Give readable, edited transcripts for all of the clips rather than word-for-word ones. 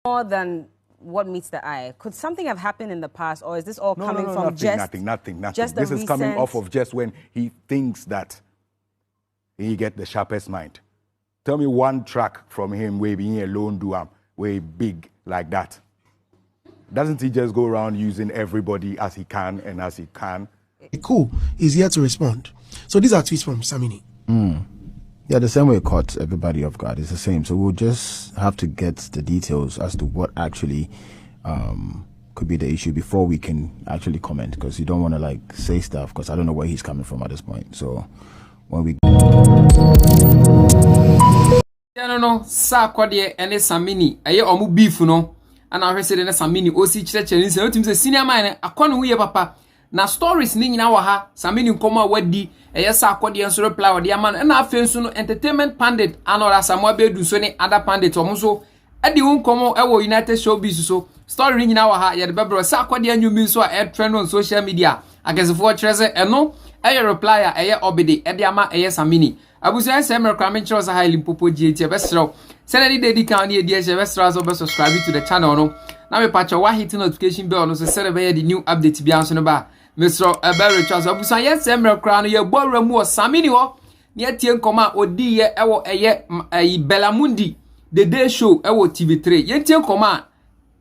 More than what meets the eye. Could something have happened in the past, or is this all coming from nothing? Just this is coming off of just when he thinks that he get the sharpest mind. Tell me one track from him where being alone do way big like that. Doesn't he just go around using everybody as he can and as he can? Cool. He's here to respond. So these are tweets from Samini. Yeah, the same way it caught everybody off guard. It's the same. So we'll just have to get the details as to what actually could be the issue before we can actually comment, because you don't want to like say stuff because I don't know where he's coming from at this point. So when we no Sarkodie and Samini aye omu beef no and I said na Samini osi chire nse otim se senior man akonu wo ye papa na stories ni nyina wa ha Samini nkoma wadi eye Sarkodie nso reply wadi ama na afen so no entertainment pandit anora Samuel Bedu so ni other pandit omo so edi nkomo e wo United Showbiz so story nyina wa ha ye de bebro Sarkodie anyumi so a trend on social media agesefo chirese eno eye reply eye obede edi ama eye Samini abusuan se mer kwame chiro sa highly popo GT besro send dey kan na edi e besro so be subscribe to the channel no na me patch wa hit notification bell no so send be the new update bia so no ba Mr. Ebere Charles abusuan yes se mer kwa no ye gbora mu o Samini ho na etie nkoma odi ye ewo eye Belamundi the day show ewo TV3 ye tie nkoma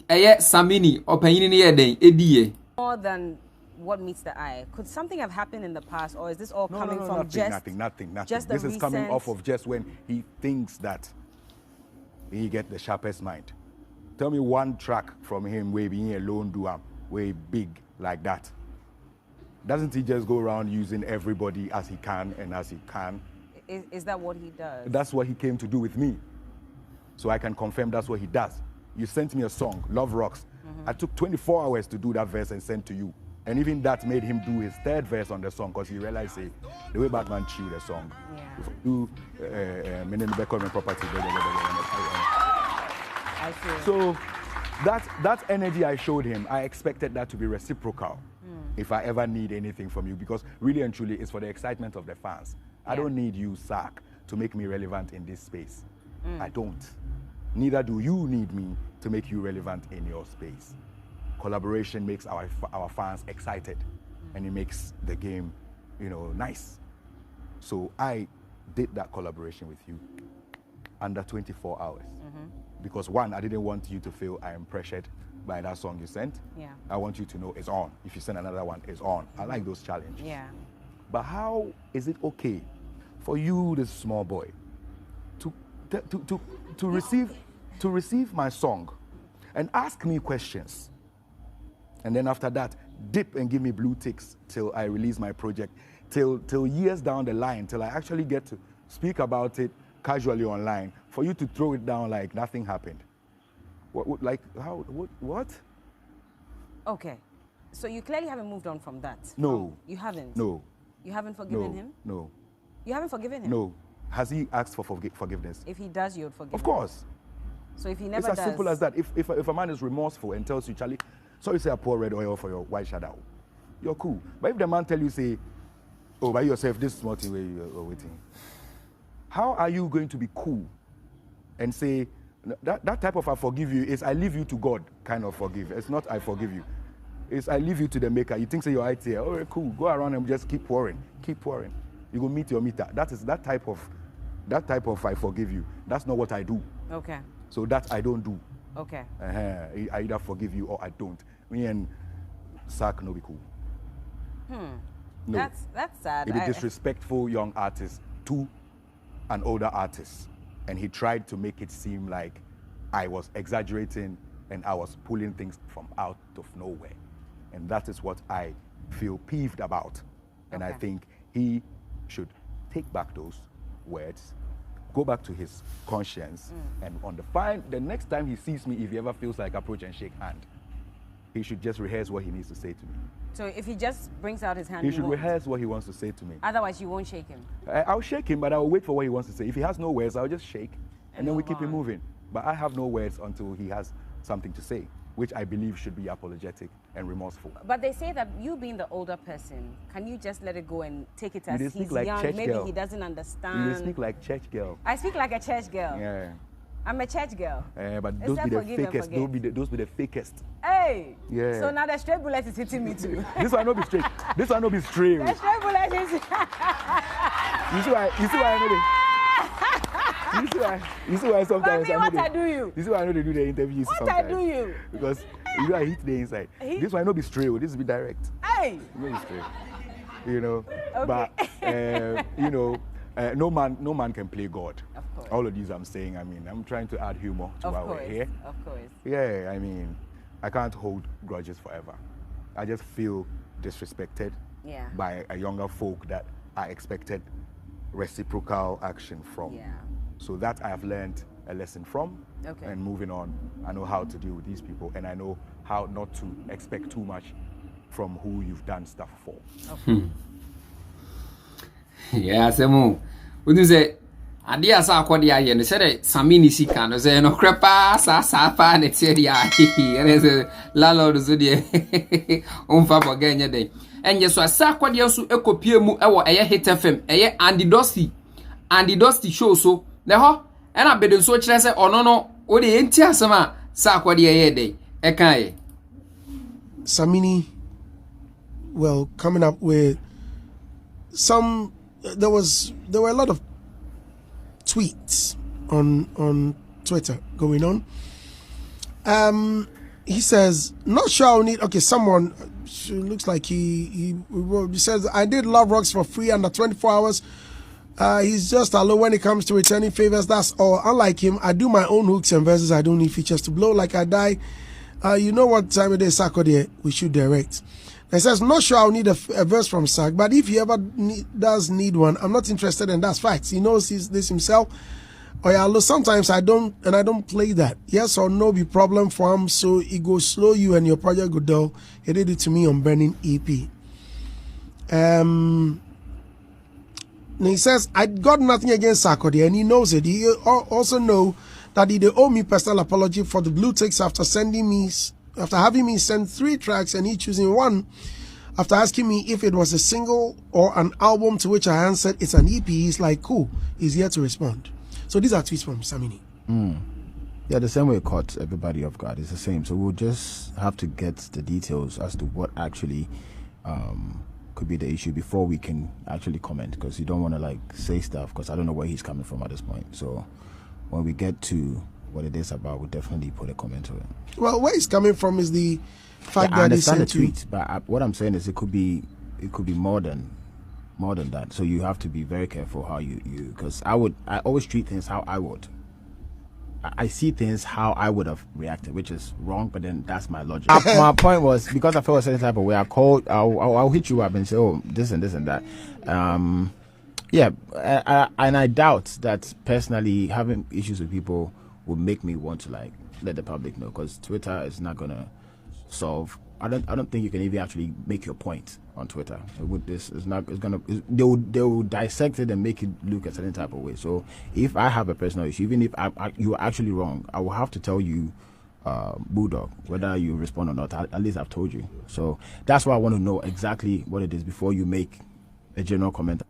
eye Samini opanyin ne ye den edi ye more than what meets the eye. Could something have happened in the past, or is this all coming from nothing? Just this is coming off of just when he thinks that he get the sharpest mind. Tell me one track from him where being alone do way big like that. Doesn't he just go around using everybody as he can and as he can? Is that what he does? That's what he came to do with me. So I can confirm that's what he does. You sent me a song, Love Rocks. I took 24 hours to do that verse and sent to you. And even that made him do his third verse on the song because he realized the way Batman chewed the song. Do property. I see. So that energy I showed him, I expected that to be reciprocal if I ever need anything from you, because really and truly it's for the excitement of the fans. I don't need you, Sark, to make me relevant in this space. I don't. Neither do you need me to make you relevant in your space. Collaboration makes our fans excited, and it makes the game, nice. So I did that collaboration with you under 24 hours. Because one, I didn't want you to feel I am pressured by that song you sent. I want you to know it's on. If you send another one, it's on. I like those challenges. But how is it okay for you, this small boy, to receive my song and ask me questions? And then after that, dip and give me blue ticks till I release my project, till years down the line, till I actually get to speak about it casually online, for you to throw it down like nothing happened. What? Okay. So you clearly haven't moved on from that. No. You haven't? No. You haven't forgiven him? No. You haven't forgiven him? No. Has he asked for forgiveness? If he does, you would forgive him? Of course. So if he never does... It's as simple as that. If a man is remorseful and tells you, Charlie, sorry, say I pour red oil for your white shadow, you're cool. But if the man tell you, say, oh, by yourself, this is not the way you're waiting, how are you going to be cool and say, that type of I forgive you is I leave you to God kind of forgive. It's not I forgive you. It's I leave you to the maker. You think say you're right here. All right, cool. Go around and just keep pouring. Keep pouring. You go meet your meter. That is that type of I forgive you. That's not what I do. Okay. So that I don't do. Okay. I either forgive you or I don't. Me and Sark no be cool. No. That's sad. It is disrespectful young artist to an older artist. And he tried to make it seem like I was exaggerating and I was pulling things from out of nowhere. And that is what I feel peeved about. And I think he should take back those words, go back to his conscience, and on the next time he sees me, if he ever feels like approach and shake hand, he should just rehearse what he needs to say to me. So if he just brings out his hand, he should rehearse what he wants to say to me. Otherwise, you won't shake him. I'll shake him, but I'll wait for what he wants to say. If he has no words, I'll just shake, and then we keep it moving. But I have no words until he has something to say, which I believe should be apologetic and remorseful. But they say that you being the older person, can you just let it go and take it as he's like young, maybe girl. he doesn't understand. You speak like church girl. I speak like a church girl. Yeah. I'm a church girl. But those be the fakest. Those be the fakest. Hey. Yeah. So now the straight bullet is hitting me too. This one no be straight. This one no be straight. The straight bullet is. You see why I know You see why sometimes Mommy, what I do you? You see why I know they do the interviews what sometimes. I do you? Because you know I hit the inside. This one no be straight. This be direct. Hey. No be straight. You know. Okay. But you know. No man can play God. Of course. All of these I'm saying, I mean, I'm trying to add humor to why we're here. Of course. Yeah, I mean, I can't hold grudges forever. I just feel disrespected by a younger folk that I expected reciprocal action from. Yeah. So that I have learned a lesson from. Okay. And moving on, I know how to deal with these people, and I know how not to expect too much from who you've done stuff for. Okay. Yeah, Samu. When you say, Adia Sarkodie, and said, Samini Sikano, say, no crepa, Sapa, and it's area. And there's a landlord Zodiac on Fabo Ganya Day. And yes, so Sarkodie also echo PMU, our air hit FM, air Andy Dusty show so. Neho, and I bet so chess or no, or the entire summer, Sarkodie day. Ekae Samini, well, coming up with some. There were a lot of tweets on Twitter going on. He says, not sure I'll need. Okay, someone looks like he says, I did Love Rocks for free under 24 hours. He's just alone when it comes to returning favors. That's all. Unlike him, I do my own hooks and verses. I don't need features to blow like I die. You know what time it is, Sarkodie? We should direct. He says, not sure I'll need a verse from Sark, but if he ever does need one, I'm not interested, and that's facts. He knows this himself. Oh yeah, look, sometimes I don't play that. Yes or no be problem for him, so it go slow you and your project go dull. He did it to me on Burning EP. And he says, I got nothing against Sarkodie, and he knows it. He also know that he owe me personal apology for the blue ticks after having me send 3 tracks and he choosing one. After asking me if it was a single or an album, to which I answered it's an EP. He's like, cool. He's here to respond. So these are tweets from Samini. Yeah, the same way it caught everybody off guard. It's the same. So we'll just have to get the details as to what actually could be the issue before we can actually comment, because you don't want to like say stuff because I don't know where he's coming from at this point. So when we get to what it is about, we'll definitely put a comment to it. Well, where he's coming from is the fact that I understand he the tweet, but what I'm saying is it could be more than that. So you have to be very careful how you because I always treat things how I would. I see things how I would have reacted, which is wrong, but then that's my logic. My point was, because I felt a certain type of way, I'll hit you up and say, oh, this and this and that. Yeah, and I doubt that personally having issues with people would make me want to like let the public know, because Twitter is not gonna solve. I don't think you can even actually make your point on Twitter. They will dissect it and make it look a certain type of way. So if I have a personal issue, even if you are actually wrong, I will have to tell you, Bulldog, whether you respond or not. At least I've told you. So that's why I want to know exactly what it is before you make a general comment.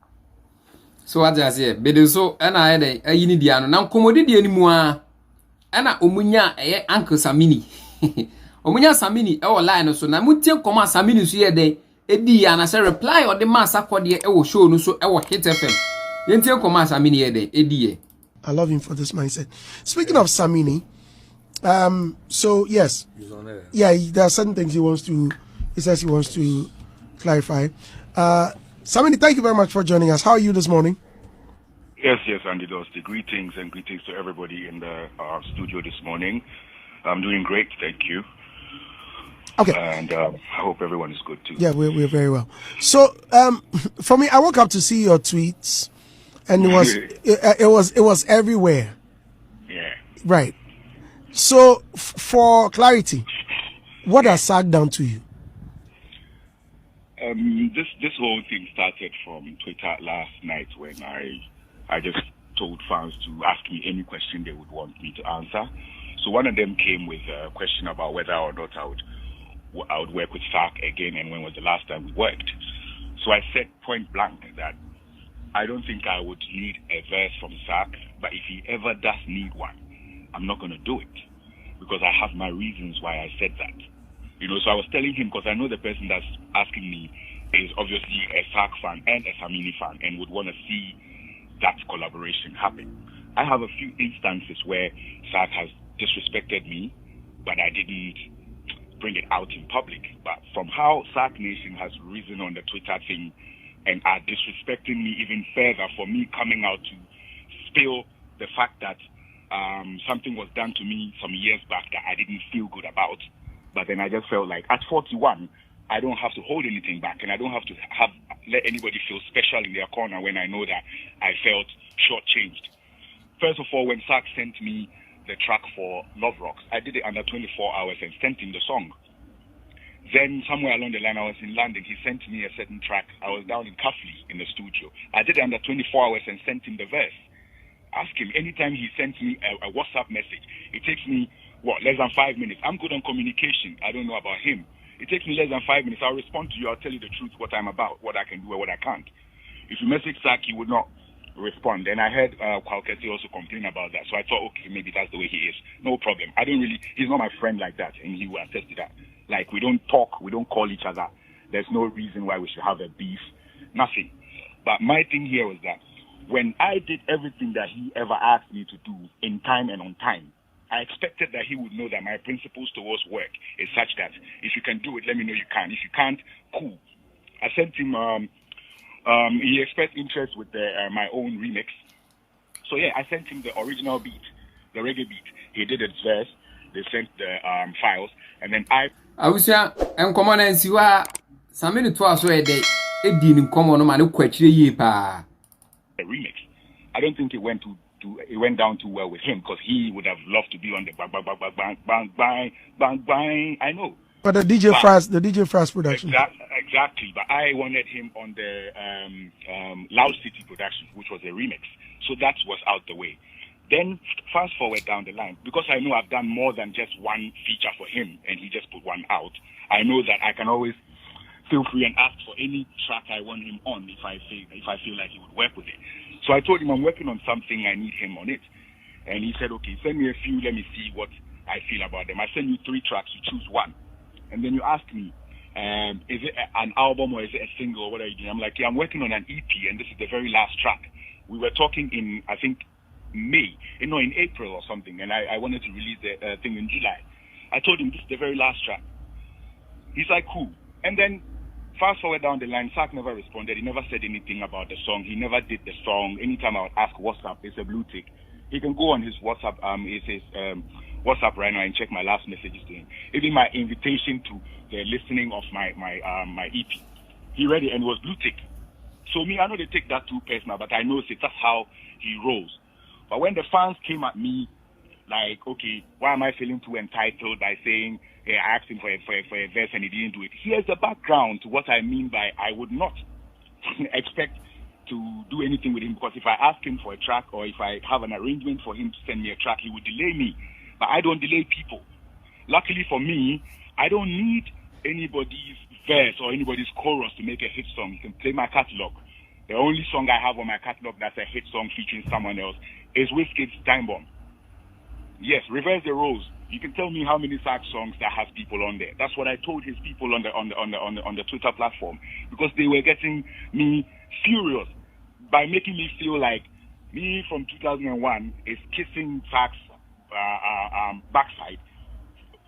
so what I say, but so and I had a yinidiano now commodity anymore. Ana omunya Uncle Samini. Omunya Samini line so na mutie koma Samini so ye den edi ya na say reply or the man Sarkodie show no so Hit FM. Yentie koma Samini ye den edi ye. I love him for this mindset. Speaking of Samini, so yes. He's on air. Yeah, there are certain things he says he wants to clarify. Samini, thank you very much for joining us. How are you this morning? Yes, Andy Dusty. Greetings to everybody in the studio this morning. I'm doing great, thank you. Okay. And I hope everyone is good too. Yeah, we're very well. So, for me, I woke up to see your tweets, and it was everywhere. Yeah. Right. So, for clarity, what has sagged down to you? This whole thing started from Twitter last night when I just told fans to ask me any question they would want me to answer. So one of them came with a question about whether or not I would work with Sark again, and when was the last time we worked. So I said point blank that I don't think I would need a verse from Sark, but if he ever does need one, I'm not going to do it because I have my reasons why I said that. You know, so I was telling him, because I know the person that's asking me is obviously a Sark fan and a Samini fan and would want to see that collaboration happen. I have a few instances where Sark has disrespected me, but I didn't bring it out in public. But from how Sark Nation has risen on the Twitter thing and are disrespecting me even further for me coming out to spill the fact that something was done to me some years back that I didn't feel good about. But then I just felt like at 41, I don't have to hold anything back, and I don't have to let anybody feel special in their corner when I know that I felt shortchanged. First of all, when Sark sent me the track for Love Rocks, I did it under 24 hours and sent him the song. Then somewhere along the line, I was in London. He sent me a certain track. I was down in Cuffley in the studio. I did it under 24 hours and sent him the verse. Ask him, anytime he sends me a WhatsApp message, it takes me, less than 5 minutes. I'm good on communication. I don't know about him. It takes me less than 5 minutes. I'll respond to you. I'll tell you the truth, what I'm about, what I can do and what I can't. If you message Sark, he would not respond. And I heard Kwalketi also complain about that. So I thought, okay, maybe that's the way he is. No problem. He's not my friend like that, and he will attest to that. Like, we don't talk, we don't call each other. There's no reason why we should have a beef. Nothing. But my thing here was that when I did everything that he ever asked me to do in time and on time, I expected that he would know that my principles towards work is such that if you can do it, let me know you can. If you can't, cool. I sent him, he expressed interest with my own remix. So yeah, I sent him the original beat, the reggae beat. He did its verse. They sent the files, and then I was here and come on and see what Samini to us where they didn't come on man question ye pa. A remix. I don't think it went down too well with him, because he would have loved to be on the bang bang bang bang bang bang bang bang. I know. But the DJ Fraz production. Exactly. But I wanted him on the Loud City production, which was a remix. So that was out the way. Then fast forward down the line, because I know I've done more than just one feature for him, and he just put one out. I know that I can always feel free and ask for any track I want him on if I feel like he would work with it. So I told him I'm working on something, I need him on it. And he said, okay, send me a few, let me see what I feel about them. I send you 3 tracks, you choose one. And then you ask me, is it an album or is it a single? What are you doing? I'm like, yeah, I'm working on an EP, and this is the very last track. We were talking in, I think, in April or something, and I wanted to release the thing in July. I told him this is the very last track. He's like, cool. And then fast forward down the line, Sark never responded. He never said anything about the song. He never did the song. Anytime I would ask what's up, it's a blue tick. He can go on his WhatsApp, WhatsApp right now and check my last messages to him. Even my invitation to the listening of my EP. He read it and it was blue tick. So me, I know they take that too personal, but I know that's how he rolls. But when the fans came at me, like, okay, why am I feeling too entitled by saying, hey, I asked him for a verse and he didn't do it? Here's the background to what I mean by I would not expect to do anything with him, because if I ask him for a track or if I have an arrangement for him to send me a track, he would delay me. But I don't delay people. Luckily for me, I don't need anybody's verse or anybody's chorus to make a hit song. You can play my catalog. The only song I have on my catalog that's a hit song featuring someone else is Wizkid's Time Bomb. Yes, reverse the roles. You can tell me how many Sark songs that has people on there. That's what I told his people on the Twitter platform, because they were getting me furious by making me feel like me from 2001 is kissing Sark's backside,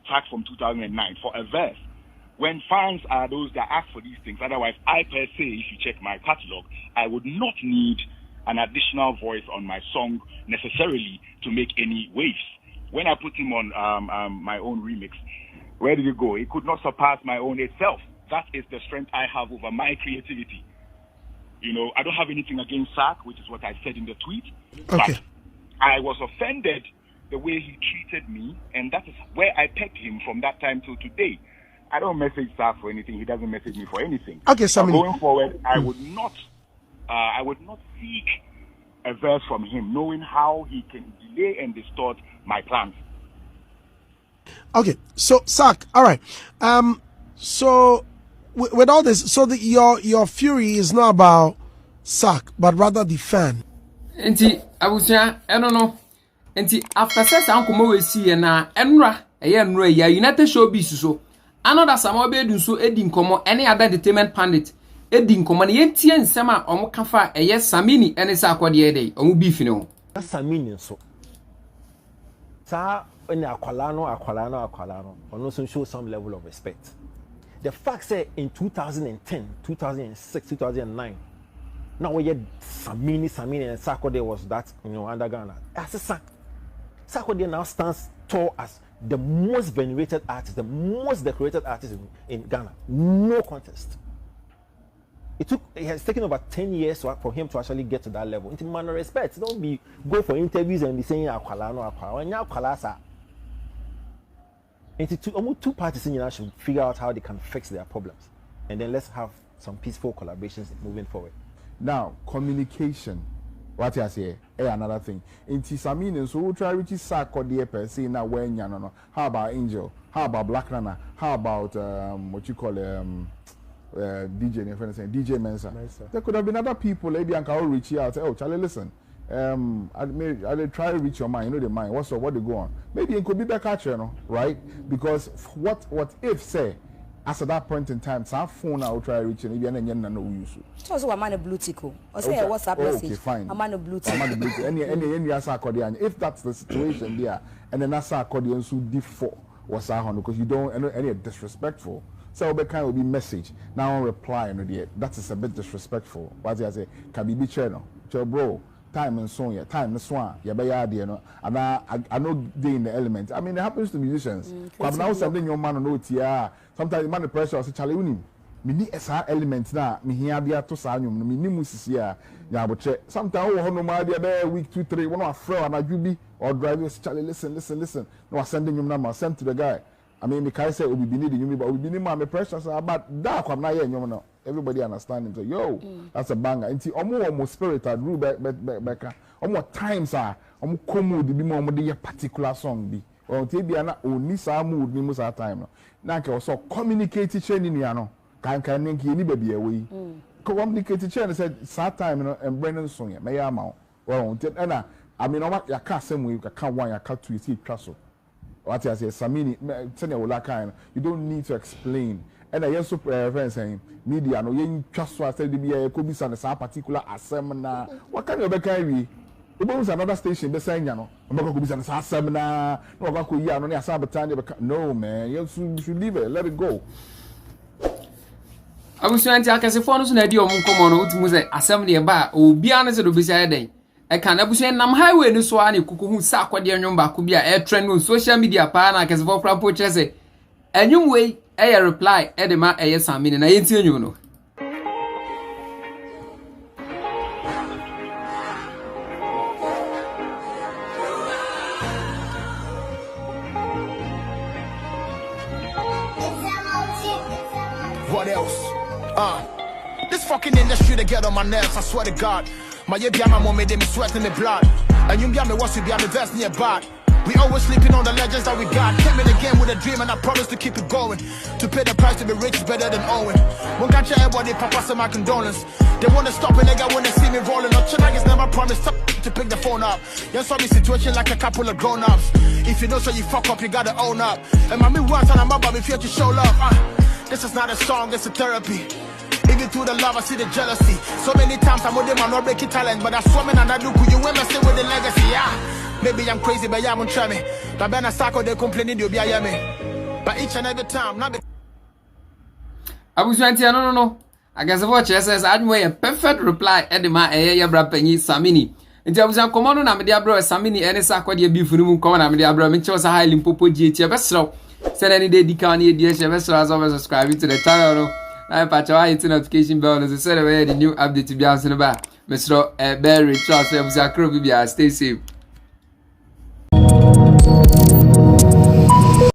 Sark from 2009 for a verse. When fans are those that ask for these things, otherwise I per se, if you check my catalog, I would not need an additional voice on my song necessarily to make any waves. When I put him on my own remix, where did it go? It could not surpass my own itself. That is the strength I have over my creativity. You know, I don't have anything against Sark, which is what I said in the tweet. Okay. But I was offended the way he treated me, and that is where I pegged him from that time till today. I don't message Sark for anything. He doesn't message me for anything. Okay, Samini. Going forward, I would not seek a verse from him, knowing how he can delay and distort my plans. Okay, so Sark, all right. So with all this, so your fury is not about Sark, but rather the fan. Enti, I was here, I don't know. Enti after says ankomo we see na enra ya United Showbiz so another sama be do so edi nkomo any other entertainment pandit edi nkomo na yentie nsem a omo kafa Samini ene Sarkodie dey omo beef no Samini so sa ene akwala no ono so show some level of respect. The fact say in 2010 2006 2009 now we had Samini and Sarkodie was that under Ghana. Sarkodie now stands tall as the most venerated artist, the most decorated artist in Ghana. No contest. It has taken over 10 years for him to actually get to that level. In manner of respect, don't be go for interviews and be saying akwala. Almost two parties in should figure out how they can fix their problems, and then let's have some peaceful collaborations moving forward. Now, communication. What I say, another thing. In Samini, so we try to Sarkodie per se now when no. How about Angel? How about Black Nana? How about what you call DJ Mensa? There could have been other people. Maybe I can reach out. Oh, Charlie, listen. I try to reach your mind. You know the mind. What they go on? Maybe it could be back at right? Because what if say? As at that point in time, some phone I will try reaching maybe and no use. So I'm on a blue tick. Or say a WhatsApp message. Okay, fine. I'm on a blue tick. Any Sarkodie, if that's the situation there, and then Sarkodie so default was on because you don't any disrespectful. So the kind will be message. Now reply that is a bit disrespectful. What I say can be channel. Bro. Time and song, time and swan, and I know they in the element. I mean, it happens to musicians. But now sending your man on OTR, sometimes the man the pressure of Charlie Unim. Me need SR elements now, me here be at Tosanium, me nimus here, yeah, but sometimes no matter there week 2, 3, one of friend and I be or driving Charlie, listen. No, I sending him number, send to the guy. I mean, me say we be needing you, but we be needing my pressure, but that come now, you know. Everybody understand him. So, yo, that's a banger. And almost spirit I drew back. Almost times are almost come to be more a particular song be. Or maybe I only some mood most of the time. Now, also communicate training, can make anybody away. Communicate training said, sad time, and Brennan song, may I mount. Well, I mean, I can't say we can't one, I can't to see castle. What I say, Samini, you don't need to explain. And I also friends saying media no yen trust so said be a could be some particular assembly. What can you be carry? The bonus another station be saying no. I'm not be some assembly. No go ya no asabatan. No man, you should leave it, let it go. I was trying to akase phone so na di omo nkomo no utimu say assembly ba obi an se do be say den. E kan abusu nam highway no so ani kukuhu Sarkodie nwom ba ko bia e trend on social media pa na akase for kra po kire say enyum we a reply edema Samini na yentie nyu no what else? This fucking industry they get on my nerves, I swear to God. My mom made me sweat in the blood. And you be what's to be the best near bad. We always sleeping on the legends that we got. Came in the game with a dream and I promise to keep it going. To pay the price to be rich is better than owing. Won't catch everybody, papa, so my condolence. They want to stop a nigga when they see me rolling up. Tonight is never promised to pick the phone up. You saw me situation like a couple of grown-ups. If you know so you fuck up, you gotta own up. And mommy once and I'm about if you to show love. This is not a song, it's a therapy. Even through the love, I see the jealousy. So many times I'm with them, I'm not breaking talent. But I swimming and I do, you women stay with the legacy, yeah. Maybe I'm crazy, but I'm on try me. But when I Sarkodie they complaining, you'll be a me. But each and every time, not I was trying to no. I guess what she says, I'd way a perfect reply, Edema, Brapeni, Samini. And I was a command on Amedia Bro, Samini, and Sarkodie beef room, common Amedia Bro, and chose a high Limpopo GT vessel. Send any day, Dicani, dear vessel, as always subscribing to the channel. I patch our notification bell as I said, the new update to be answered about. Mr. Barry Charles, I was a crew, stay safe.